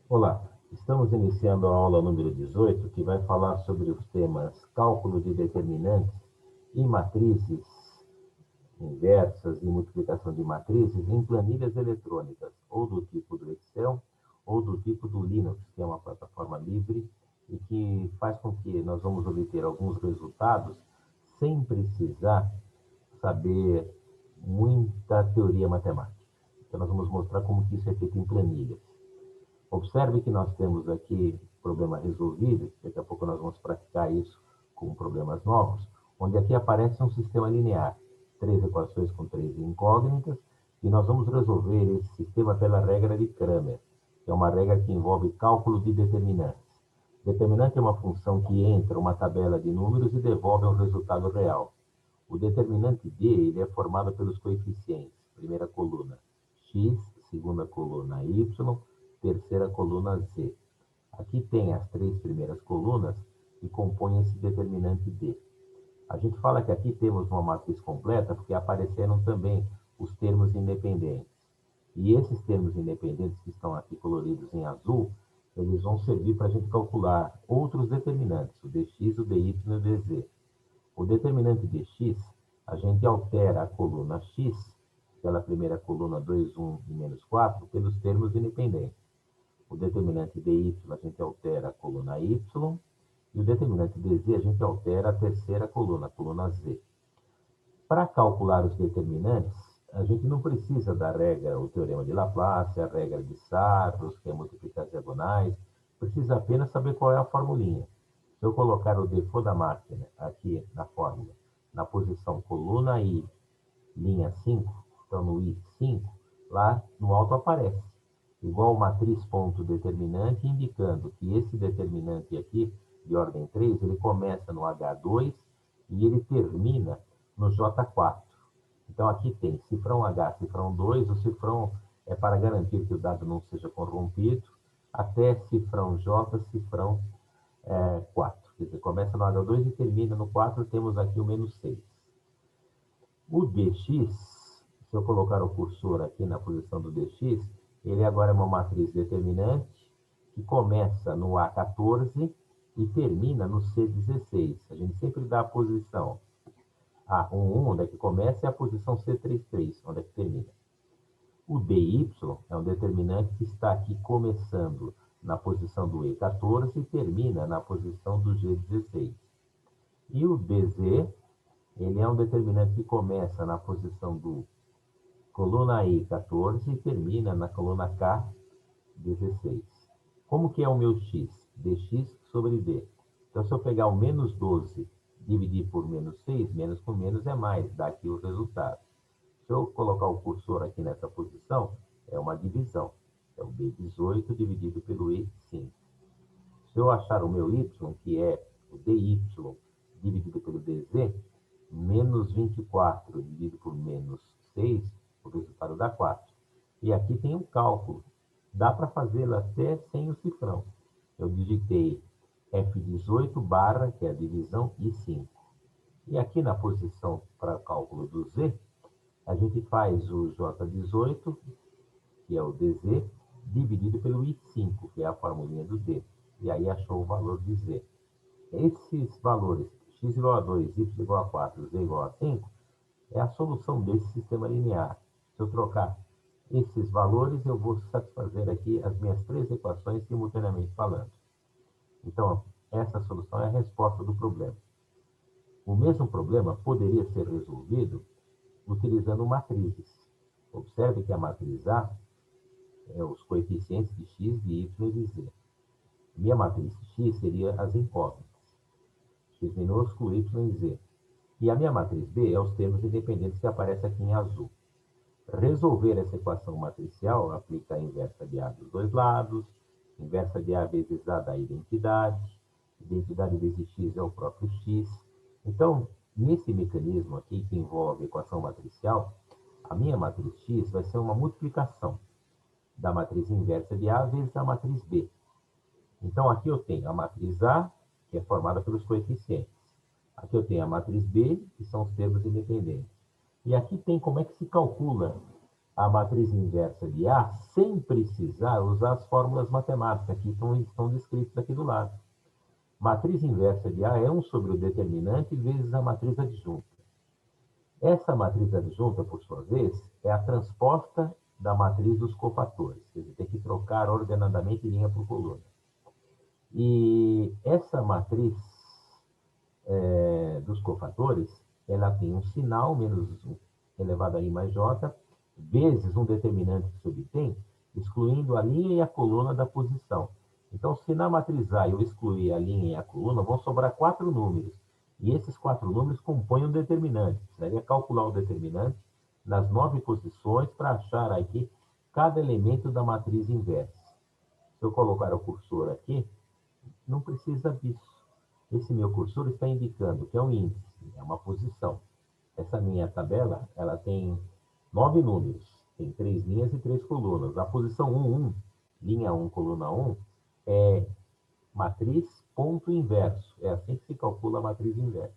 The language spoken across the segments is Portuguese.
Olá, estamos iniciando a aula número 18, que vai falar sobre os temas cálculo de determinantes e matrizes inversas e multiplicação de matrizes em planilhas eletrônicas, ou do tipo do Excel, ou do tipo do Linux, que é uma plataforma livre e que faz com que nós vamos obter alguns resultados sem precisar saber muita teoria matemática. Então, nós vamos mostrar como que isso é feito em planilhas. Observe que nós temos aqui problema resolvido, daqui a pouco nós vamos praticar isso com problemas novos, onde aqui aparece um sistema linear, três equações com três incógnitas, e nós vamos resolver esse sistema pela regra de Cramer, que é uma regra que envolve cálculo de determinantes. Determinante é uma função que entra uma tabela de números e devolve um resultado real. O determinante D ele é formado pelos coeficientes, primeira coluna x, segunda coluna y, terceira coluna z. Aqui tem as três primeiras colunas que compõem esse determinante D. A gente fala que aqui temos uma matriz completa porque apareceram também os termos independentes. E esses termos independentes que estão aqui coloridos em azul, eles vão servir para a gente calcular outros determinantes, o dx, o dy e o dz. O determinante de x, a gente altera a coluna x, pela primeira coluna 2, 1 e menos 4, pelos termos independentes. O determinante dy, a gente altera a coluna y, e o determinante dz, a gente altera a terceira coluna, a coluna z. Para calcular os determinantes, a gente não precisa da regra, o teorema de Laplace, a regra de Sarros, que é multiplicar as diagonais, precisa apenas saber qual é a formulinha. Se eu colocar o default da máquina aqui na fórmula, na posição coluna I, linha 5, então no I5, lá no alto aparece, igual matriz ponto determinante, indicando que esse determinante aqui, de ordem 3, ele começa no H2 e ele termina no J4. Então aqui tem cifrão H, cifrão 2, o cifrão é para garantir que o dado não seja corrompido, até cifrão J, cifrão 4. Quer dizer, começa no H2 e termina no 4, temos aqui o menos 6. O dx, se eu colocar o cursor aqui na posição do dx, ele agora é uma matriz determinante que começa no A14 e termina no C16. A gente sempre dá a posição A11, onde é que começa, e a posição C33, onde é que termina. O dy é um determinante que está aqui começando na posição do E14 e termina na posição do G16. E o dz, ele é um determinante que começa na posição do coluna I14 e termina na coluna K16. Como que é o meu x? Dx sobre d. Então, se eu pegar o menos 12 dividir por menos 6, menos com menos é mais, dá aqui o resultado. Se eu colocar o cursor aqui nessa posição, é uma divisão. É o B18 dividido pelo E5. Se eu achar o meu y, que é o dy dividido pelo dz, menos 24 dividido por menos 6, o resultado dá 4. E aqui tem um cálculo. Dá para fazê-lo até sem o cifrão. Eu digitei F18 barra, que é a divisão, e 5. E aqui na posição para cálculo do Z, a gente faz o J18, que é o DZ, dividido pelo I5, que é a formulinha do D. E aí achou o valor de Z. Esses valores, x igual a 2, y igual a 4, z igual a 5, é a solução desse sistema linear. Se eu trocar esses valores, eu vou satisfazer aqui as minhas três equações simultaneamente falando. Então, essa solução é a resposta do problema. O mesmo problema poderia ser resolvido utilizando matrizes. Observe que a matriz A é os coeficientes de x, de y e de z. Minha matriz X seria as incógnitas, x minúsculo, y e z. E a minha matriz B é os termos independentes que aparecem aqui em azul. Resolver essa equação matricial aplica a inversa de A dos dois lados, inversa de A vezes A da identidade, identidade vezes X é o próprio X. Então, nesse mecanismo aqui que envolve equação matricial, a minha matriz X vai ser uma multiplicação da matriz inversa de A vezes a matriz B. Então, aqui eu tenho a matriz A, que é formada pelos coeficientes. Aqui eu tenho a matriz B, que são os termos independentes. E aqui tem como é que se calcula a matriz inversa de A sem precisar usar as fórmulas matemáticas que estão descritas aqui do lado. Matriz inversa de A é 1 sobre o determinante vezes a matriz adjunta. Essa matriz adjunta, por sua vez, é a transposta da matriz dos cofatores. Quer dizer, tem que trocar ordenadamente linha por coluna. E essa matriz dos cofatores, ela tem um sinal, menos 1 elevado a I mais J, vezes um determinante que se obtém, excluindo a linha e a coluna da posição. Então, se na matriz A eu excluir a linha e a coluna, vão sobrar 4 números. E esses 4 números compõem um determinante. Precisaria calcular o determinante nas 9 posições para achar aqui cada elemento da matriz inversa. Se eu colocar o cursor aqui, não precisa disso. Esse meu cursor está indicando que é um índice, é uma posição. Essa minha tabela, ela tem 9 números, tem 3 linhas e 3 colunas. A posição 1, 1, linha 1, coluna 1, é matriz ponto inverso. É assim que se calcula a matriz inversa.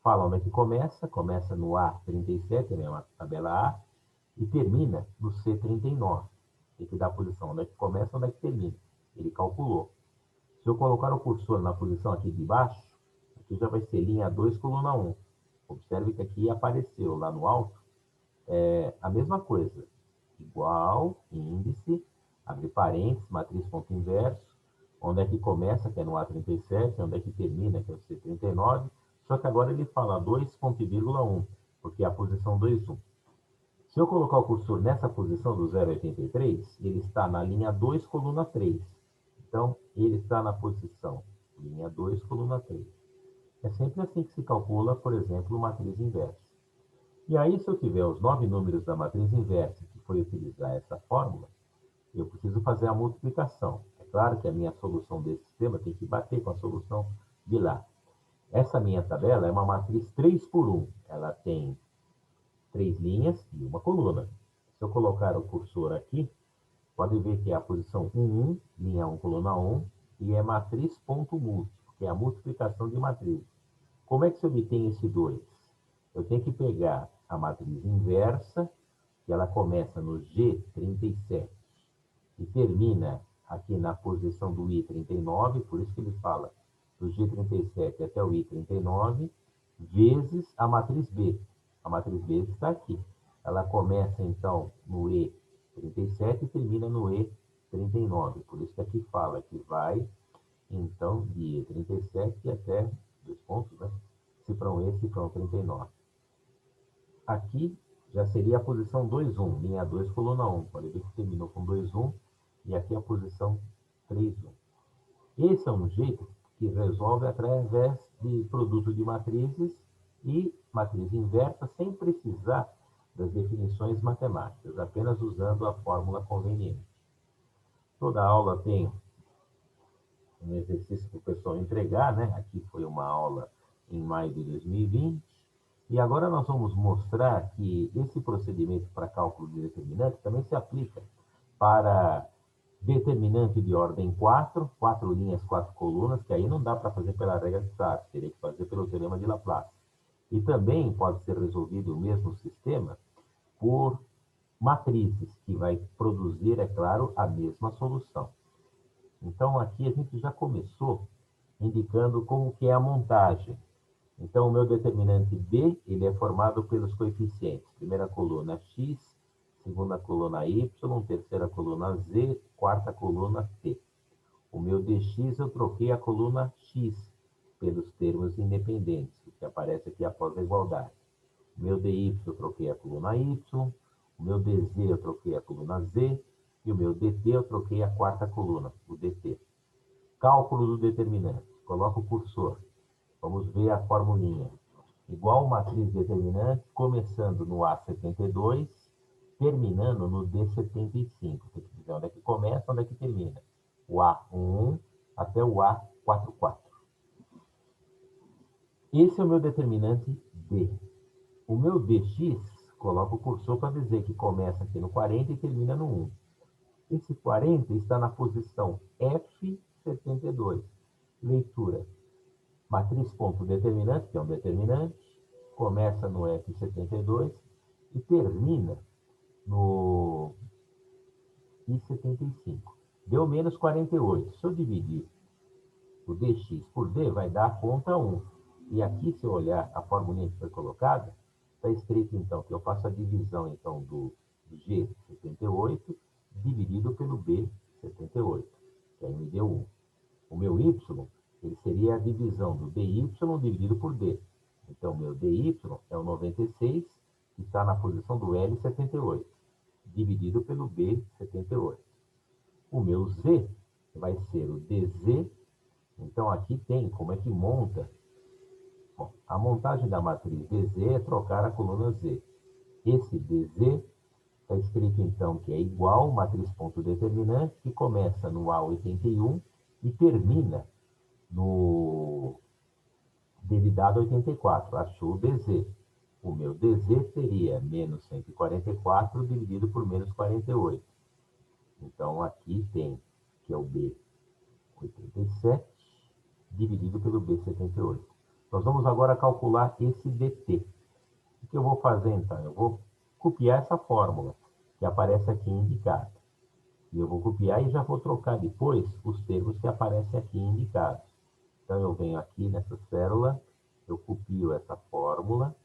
Fala onde é que começa. Começa no A37, é uma tabela A, e termina no C39. Tem que dar a posição onde é que começa e onde é que termina. Ele calculou. Se eu colocar o cursor na posição aqui de baixo, aqui já vai ser linha 2, coluna 1. Observe que aqui apareceu lá no alto a mesma coisa. Igual, índice, abre parênteses, matriz ponto inverso, onde é que começa, que é no A37, onde é que termina, que é o C39, só que agora ele fala 2 ponto vírgula 1, porque é a posição 2, 1. Se eu colocar o cursor nessa posição do 0,83, ele está na linha 2, coluna 3. Então, ele está na posição linha 2, coluna 3. É sempre assim que se calcula, por exemplo, matriz inversa. E aí, se eu tiver os 9 números da matriz inversa, que foi utilizar essa fórmula, eu preciso fazer a multiplicação. É claro que a minha solução desse sistema tem que bater com a solução de lá. Essa minha tabela é uma matriz 3 por 1. Ela tem 3 linhas e uma coluna. Se eu colocar o cursor aqui, pode ver que é a posição 1, 1, linha 1, coluna 1, e é matriz ponto múltiplo, que é a multiplicação de matriz. Como é que se obtém esse 2? Eu tenho que pegar a matriz inversa, que ela começa no G37 e termina aqui na posição do I39, por isso que ele fala do G37 até o I39, vezes a matriz B. A matriz B está aqui. Ela começa, então, no E37 e termina no E39. Por isso que aqui fala que vai, então, de E37 até, 2 pontos, né? Cifrão E, cifrão 39. Aqui já seria a posição 2, 1, linha 2, coluna 1. Pode ver que terminou com 2, 1, e aqui a posição 3, 1. Esse é um jeito que resolve através de produto de matrizes e matriz inversa, sem precisar das definições matemáticas, apenas usando a fórmula conveniente. Toda aula tem um exercício para o pessoal entregar, né? Aqui foi uma aula em maio de 2020. E agora nós vamos mostrar que esse procedimento para cálculo de determinante também se aplica para determinante de ordem 4, 4 linhas, 4 colunas, que aí não dá para fazer pela regra de Sartre, teria que fazer pelo teorema de Laplace. E também pode ser resolvido o mesmo sistema por matrizes, que vai produzir, é claro, a mesma solução. Então, aqui a gente já começou indicando como que é a montagem. Então, o meu determinante B, ele é formado pelos coeficientes. Primeira coluna x, segunda coluna y, terceira coluna z, quarta coluna t. O meu dx eu troquei a coluna x pelos termos independentes, o que aparece aqui após a igualdade. O meu dy eu troquei a coluna y, o meu dz eu troquei a coluna z, e o meu dt eu troquei a quarta coluna, o dt. Cálculo do determinante. Coloco o cursor. Vamos ver a formulinha. Igual matriz determinante, começando no A72, terminando no D75. Tem que dizer onde é que começa, onde é que termina. O A11 até o A44. Esse é o meu determinante D. O meu DX, coloco o cursor para dizer que começa aqui no 40 e termina no 1. Esse 40 está na posição F72. Leitura. Matriz ponto determinante, que é um determinante, começa no F72 e termina no I75. Deu menos 48. Se eu dividir o dx por d, vai dar a conta 1. E aqui, se eu olhar a formulinha que foi colocada, está escrito, então, que eu faço a divisão, então, do G78 dividido pelo B78, que aí me deu 1. O meu y, ele seria a divisão do dy dividido por d. Então, o meu dy é o 96, que está na posição do L78, dividido pelo B78. O meu z vai ser o dz. Então, aqui tem como é que monta. Bom, a montagem da matriz dz é trocar a coluna z. Esse dz está escrito, então, que é igual matriz ponto determinante, que começa no A81 e termina no dele dado 84. Achou o dz. O meu dz seria menos 144 dividido por menos 48. Então, aqui tem, que é o B87, dividido pelo B78. Nós vamos agora calcular esse dt. O que eu vou fazer, então? Eu vou copiar essa fórmula, que aparece aqui indicada. E eu vou copiar e já vou trocar depois os termos que aparecem aqui indicados. Então, eu venho aqui nessa célula, eu copio essa fórmula,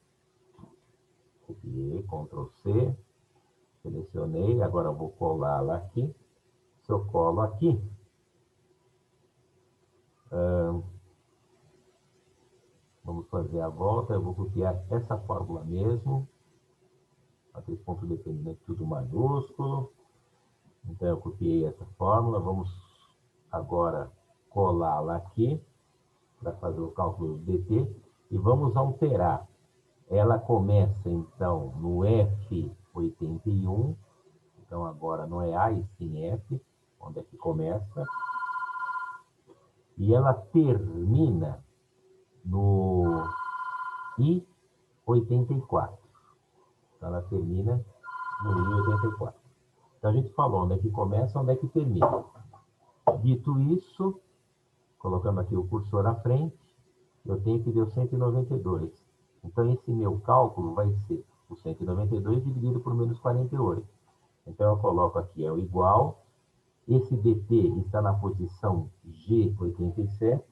copiei, Ctrl C, selecionei, agora eu vou colá-la aqui. Se eu colo aqui, vamos fazer a volta, eu vou copiar essa fórmula mesmo, matriz ponto determinante, tudo maiúsculo. Então, eu copiei essa fórmula, vamos agora colá-la aqui, para fazer o cálculo do dt, e vamos alterar. Ela começa, então, no F81, então agora não é A e sim F, onde é que começa, e ela termina no I84. Então, ela termina no I84. Então, a gente falou onde é que começa, onde é que termina. Dito isso, colocando aqui o cursor à frente, eu tenho que ver o 192. Então, esse meu cálculo vai ser o 192 dividido por menos 48. Então, eu coloco aqui, é o igual. Esse dt está na posição G87,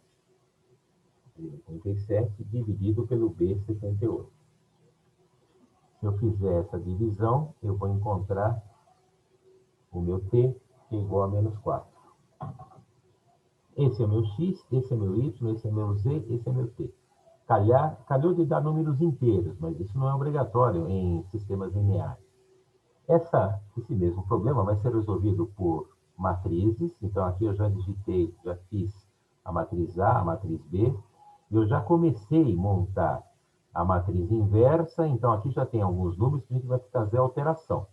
dividido pelo B78. Se eu fizer essa divisão, eu vou encontrar o meu t, que é igual a menos 4. Esse é o meu x, esse é meu y, esse é meu z, esse é meu t. Calhou de dar números inteiros, mas isso não é obrigatório em sistemas lineares. Esse mesmo problema vai ser resolvido por matrizes. Então, aqui eu já digitei, já fiz a matriz A, a matriz B. Eu já comecei a montar a matriz inversa. Então, aqui já tem alguns números que a gente vai fazer alteração.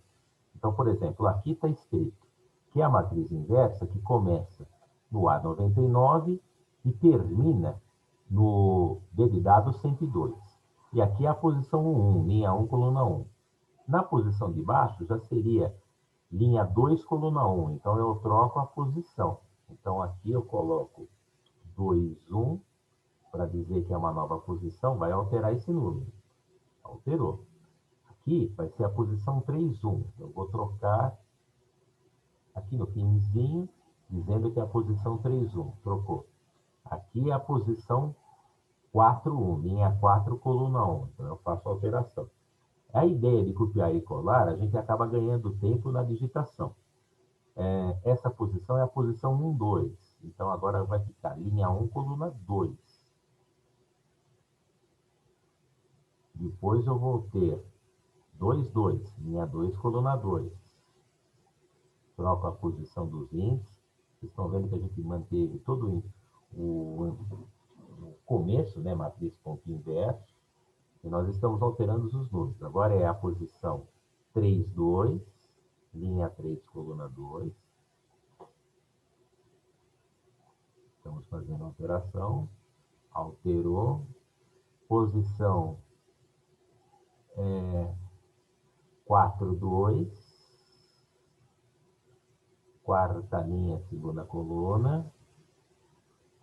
Então, por exemplo, aqui está escrito que é a matriz inversa que começa no A99 e termina no D de dado 102. E aqui é a posição 1, linha 1, coluna 1. Na posição de baixo já seria linha 2, coluna 1. Então, eu troco a posição. Então, aqui eu coloco 2, 1, para dizer que é uma nova posição, vai alterar esse número. Alterou. Aqui vai ser a posição 3, 1. Eu vou trocar aqui no finzinho, dizendo que é a posição 3, 1. Trocou. Aqui é a posição 4, 1, linha 4, coluna 1. Então, eu faço a alteração. A ideia de copiar e colar, a gente acaba ganhando tempo na digitação. Essa posição é a posição 1, 2. Então, agora vai ficar linha 1, coluna 2. Depois eu vou ter 2, 2, linha 2, coluna 2. Troco a posição dos índices. Vocês estão vendo que a gente manteve todo o começo, né, matriz ponto inverso. E nós estamos alterando os números. Agora é a posição 3, 2, linha 3, coluna 2. Estamos fazendo a alteração. Alterou. Posição 4, 2. Quarta linha, segunda coluna.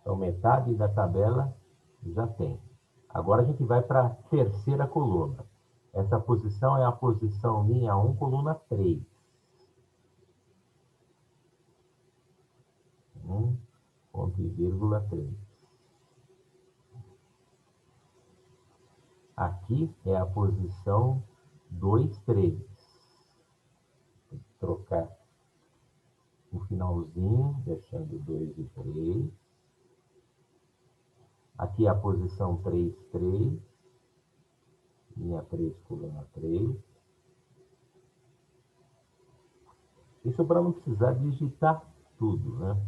Então, metade da tabela já tem. Agora a gente vai para a terceira coluna. Essa posição é a posição linha 1, coluna 3. 1, ponto e vírgula 3. Aqui é a posição 2, 3. Tem que trocar o finalzinho, deixando 2 e 3. Aqui é a posição 3, 3. Linha 3, coluna 3. Isso para não precisar digitar tudo, né?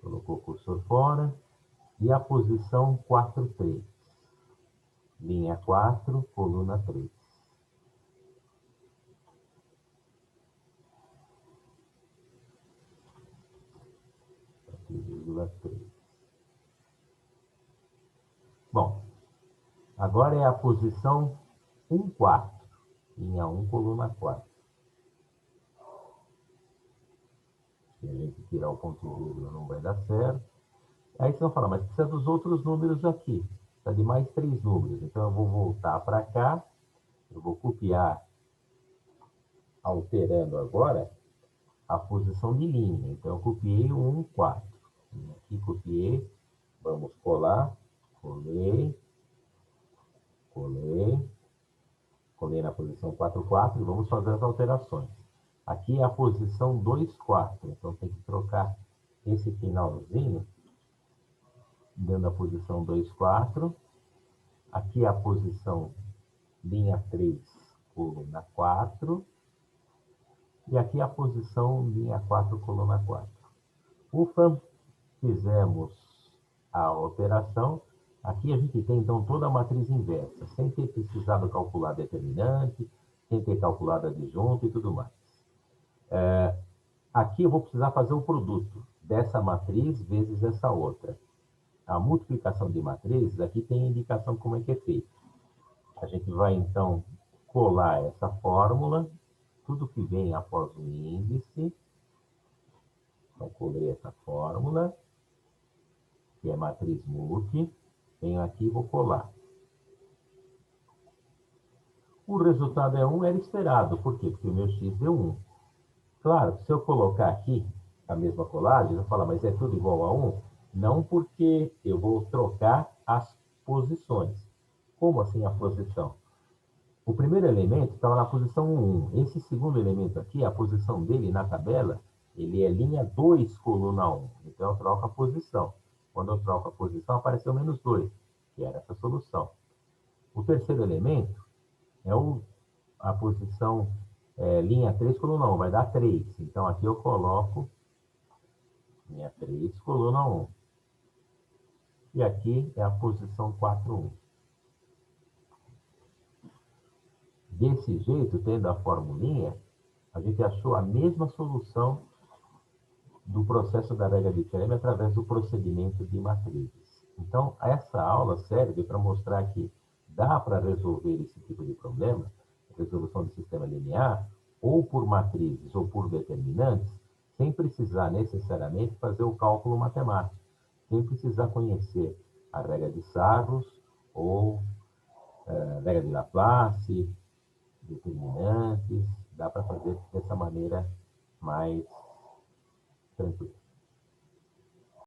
Colocou o cursor fora. E a posição 4, 3. Linha 4, coluna 3. Vírgula 3. Bom, agora é a posição 1, 4. Linha 1, coluna 4. Se a gente tirar o ponto e vírgula, não vai dar certo. Aí você vai falar, mas precisa dos outros números aqui. Precisa de mais 3 números. Então, eu vou voltar para cá. Eu vou copiar, alterando agora a posição de linha. Então, eu copiei o 1, 4. Aqui copiei. Vamos colar. Colei. Colei. Colei na posição 4, 4. E vamos fazer as alterações. Aqui é a posição 2, 4. Então, tem que trocar esse finalzinho, dando a posição 2, 4. Aqui é a posição linha 3, coluna 4. E aqui é a posição linha 4, coluna 4. Ufa, fizemos a alteração. Aqui a gente tem, então, toda a matriz inversa, sem ter precisado calcular determinante, sem ter calculado adjunto e tudo mais. Aqui eu vou precisar fazer o produto dessa matriz vezes essa outra. A multiplicação de matrizes, aqui tem a indicação como é que é feito. A gente vai, então, colar essa fórmula, tudo que vem após o índice. Então, colei essa fórmula, que é matriz multi. Venho aqui e vou colar. O resultado é 1, era esperado. Por quê? Porque o meu x deu 1. Claro, se eu colocar aqui a mesma colagem, eu vou falar, mas é tudo igual a 1? Não, porque eu vou trocar as posições. Como assim a posição? O primeiro elemento estava na posição 1. Esse segundo elemento aqui, a posição dele na tabela, ele é linha 2, coluna 1. Então, eu troco a posição. Quando eu troco a posição, apareceu menos 2, que era essa solução. O terceiro elemento é a posição linha 3, coluna 1. Vai dar 3. Então, aqui eu coloco linha 3, coluna 1. E aqui é a posição 4, 1. Desse jeito, tendo a formulinha, a gente achou a mesma solução do processo da regra de Fermi através do procedimento de matrizes. Então, essa aula serve para mostrar que dá para resolver esse tipo de problema, resolução de sistema linear, ou por matrizes ou por determinantes, sem precisar necessariamente fazer o cálculo matemático, sem precisar conhecer a regra de Sarros ou a regra de Laplace, determinantes, dá para fazer dessa maneira mais tranquila.